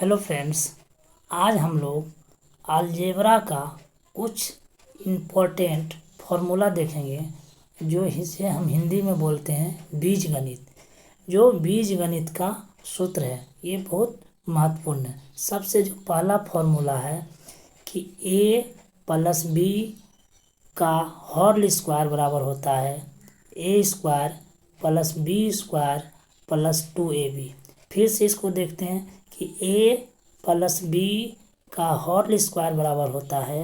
Hello friends, आज हम लोग अलजेब्रा का कुछ इम्पोर्टेंट फार्मूला देखेंगे जो इसे हम हिंदी में बोलते हैं बीजगणित। जो बीजगणित का सूत्र है ये बहुत महत्वपूर्ण है। सबसे जो पहला फार्मूला है कि a प्लस बी का होल स्क्वायर बराबर होता है a square plus B square plus 2ab। फिर से इसको देखते हैं कि a प्लस बी का होल स्क्वायर बराबर होता है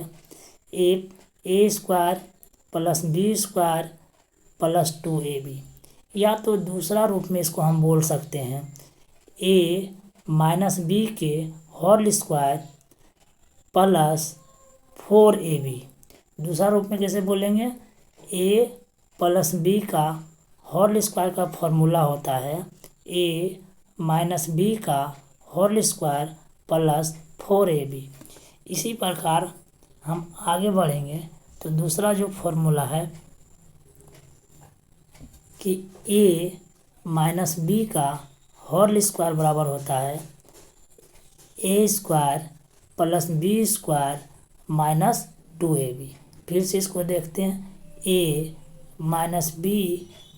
A square plus B square plus 2ab। या तो दूसरा रूप में इसको हम बोल सकते हैं a माइनस बी के होल स्क्वायर प्लस 4ab। दूसरा रूप में कैसे बोलेंगे? a प्लस बी का होल स्क्वायर का फॉर्मूला होता है a माइनस बी का होल स्क्वायर प्लस 4ab। इसी प्रकार हम आगे बढ़ेंगे तो दूसरा जो फॉर्मूला है कि a माइनस बी का होल स्क्वायर बराबर होता है a square plus B square minus 2ab। फिर से इसको देखते हैं a माइनस बी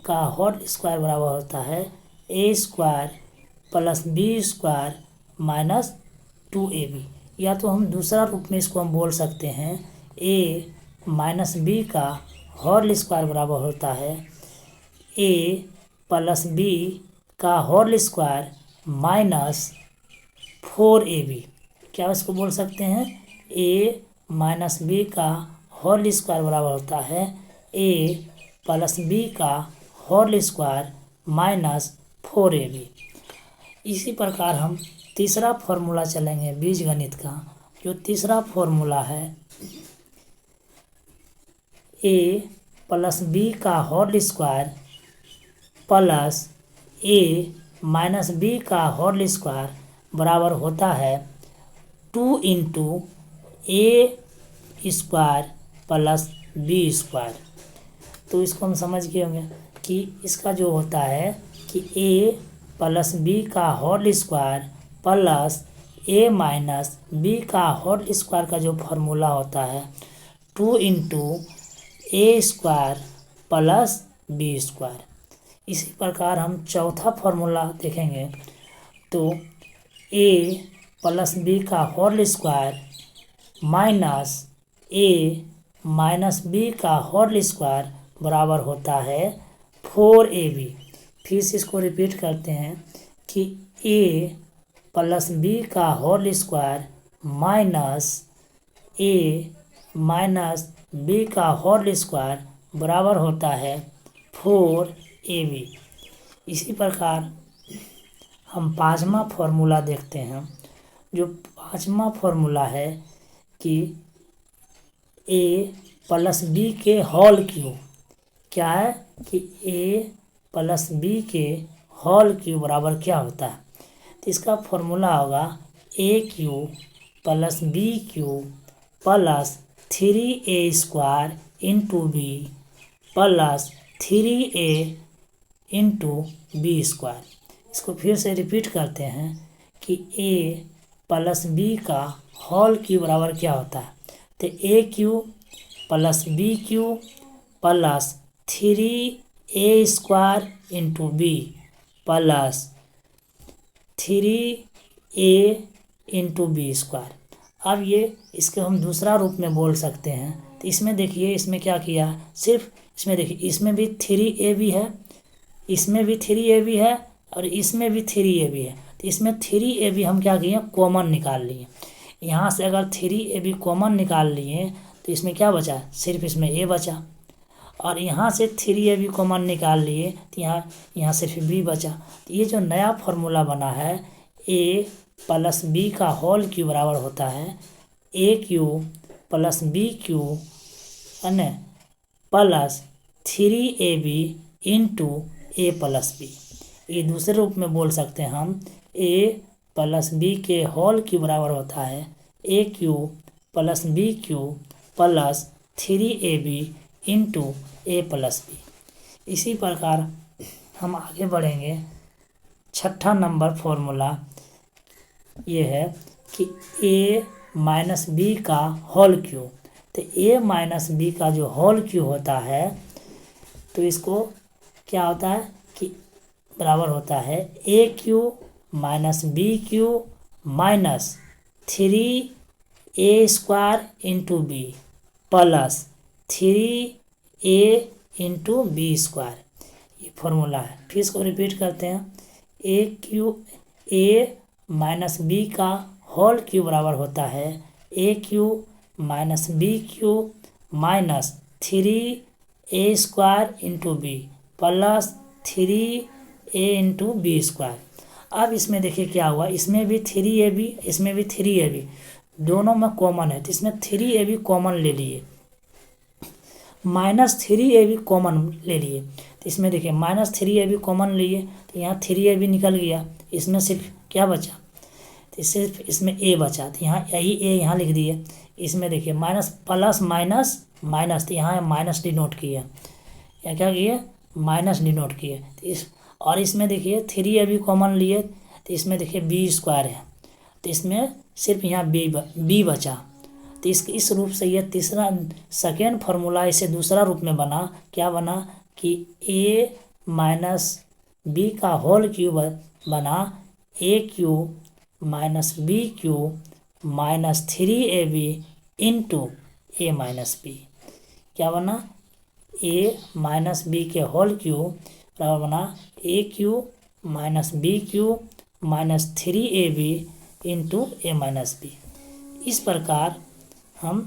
का होल स्क्वायर बराबर होता है a square plus B square minus 2ab। या तो हम दूसरा रूप में इसको हम बोल सकते हैं a माइनस बी का होल स्क्वायर बराबर होता है a प्लस बी का होल स्क्वायर माइनस 4ab। क्या इसको बोल सकते हैं? a माइनस बी का होल स्क्वायर बराबर होता है a प्लस बी का होल स्क्वायर माइनस 4ab। इसी प्रकार हम तीसरा फॉर्मूला चलेंगे बीजगणित का। जो तीसरा फॉर्मूला है a प्लस बी का whole square plus a minus B का होल स्क्वायर बराबर होता है 2 into A square plus B square. तो इसको हम समझ गए होंगे कि इसका जो होता है कि a प्लस बी का whole square plus a minus B का होल स्क्वायर का जो फार्मूला होता है 2 into A square plus B square. इसी प्रकार हम चौथा फार्मूला देखेंगे तो a प्लस बी का whole square minus a minus B का होल स्क्वायर बराबर होता है 4ab। फिर से इसको रिपीट करते हैं कि a प्लस बी का whole square minus a minus B का होल स्क्वायर बराबर होता है 4ab। इसी प्रकार हम पांचवा फॉर्मूला देखते हैं। जो पांचवा फॉर्मूला है कि a प्लस बी के होल क्यूब। क्या है कि a प्लस बी के होल क्यूब बराबर क्या होता है? तो इसका फॉर्मूला होगा a cube plus B cube plus 3a square into B plus 3a into B square. इसको फिर से रिपीट करते हैं कि a प्लस बी का होल क्यूब बराबर क्या होता है? तो a cube plus B cube plus 3a square into B plus 3a into B square. अब ये इसके हम दूसरा रूप में बोल सकते हैं। तो इसमें देखिए इसमें क्या किया, सिर्फ इसमें देखिए इसमें भी 3ab है, इसमें भी 3ab है और इसमें भी 3ab है। तो इसमें 3ab हम क्या किए, कॉमन निकाल लिए। यहाँ से अगर 3ab कॉमन निकाल लिए तो इसमें क्या बचा? सिर्फ इसमें a बचा। और यहाँ से 3ab कॉमन निकाल लिए तो यहाँ सिर्फ b बचा। तो ये जो नया फार्मूला बना है a प्लस बी का होल क्यूब बराबर होता है a cube plus B cube है plus 3ab into A plus B. ये दूसरे रूप में बोल सकते हैं हम a प्लस बी के होल क्यूब बराबर होता है a cube plus B cube plus 3ab into A plus B. इसी प्रकार हम आगे बढ़ेंगे। छठा नंबर फॉर्मूला ये है कि a माइनस बी का होल क्यूब। तो a माइनस बी का जो होल क्यूब होता है तो इसको क्या होता है कि बराबर होता है a cube minus B cube minus 3a square into B plus 3a into B square. ये फॉर्मूला है। फिर इसको रिपीट करते हैं। a माइनस बी का होल क्यूब बराबर होता है a cube minus B cube minus 3a square into B plus 3a into B square. अब इसमें देखिए क्या हुआ, इसमें भी 3ab इसमें भी 3ab दोनों में कॉमन है, तो इसमें 3ab कॉमन ले लिए, माइनस 3ab कॉमन ले लिए। तो इसमें देखिए माइनस 3ab कॉमन लिए तो यहाँ 3ab निकल गया, इसमें सिर्फ क्या बचा, तो सिर्फ इसमें a बचा, तो यहाँ यही a यहाँ लिख दिए। इसमें देखिए माइनस प्लस माइनस माइनस, तो यहाँ माइनस डिनोट किया, या क्या किए माइनस डिनोट किए। तो इस और इसमें देखिए 3ab कॉमन लिए तो इसमें देखिए बी स्क्वायर है, तो इसमें सिर्फ यहाँ बी बचा। तो इस रूप से यह तीसरा सेकेंड फार्मूला इसे दूसरा रूप में बना, क्या बना कि a माइनस बी का होल क्यूब बना a cube minus B cube minus 3ab into a minus B. क्या बना, a माइनस बी के होल क्यूब बराबर बना a cube minus B cube minus 3ab into a minus B. इस प्रकार हम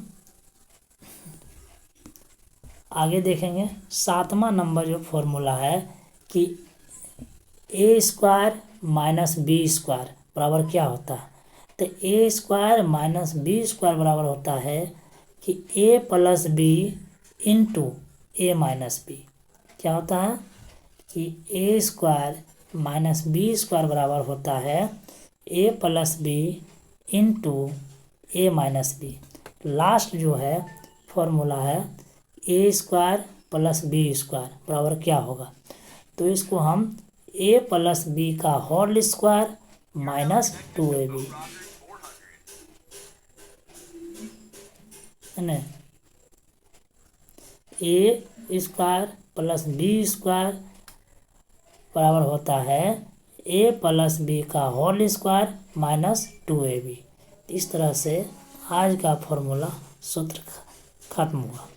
आगे देखेंगे। 7वां नंबर जो फॉर्मूला है कि a square minus B square बराबर क्या होता है, तो a square minus B square बराबर होता है कि a plus B into a minus B. क्या होता है कि a square minus B square बराबर होता है a plus B into a minus B. Last जो है फॉर्मूला है a square plus B square बराबर क्या होगा, तो इसको हम a प्लस बी का होल स्क्वायर माइनस 2ab है ना, a square plus B square बराबर होता है a प्लस बी का होल स्क्वायर माइनस 2ab। इस तरह से आज का फॉर्मूला सूत्र खत्म हुआ।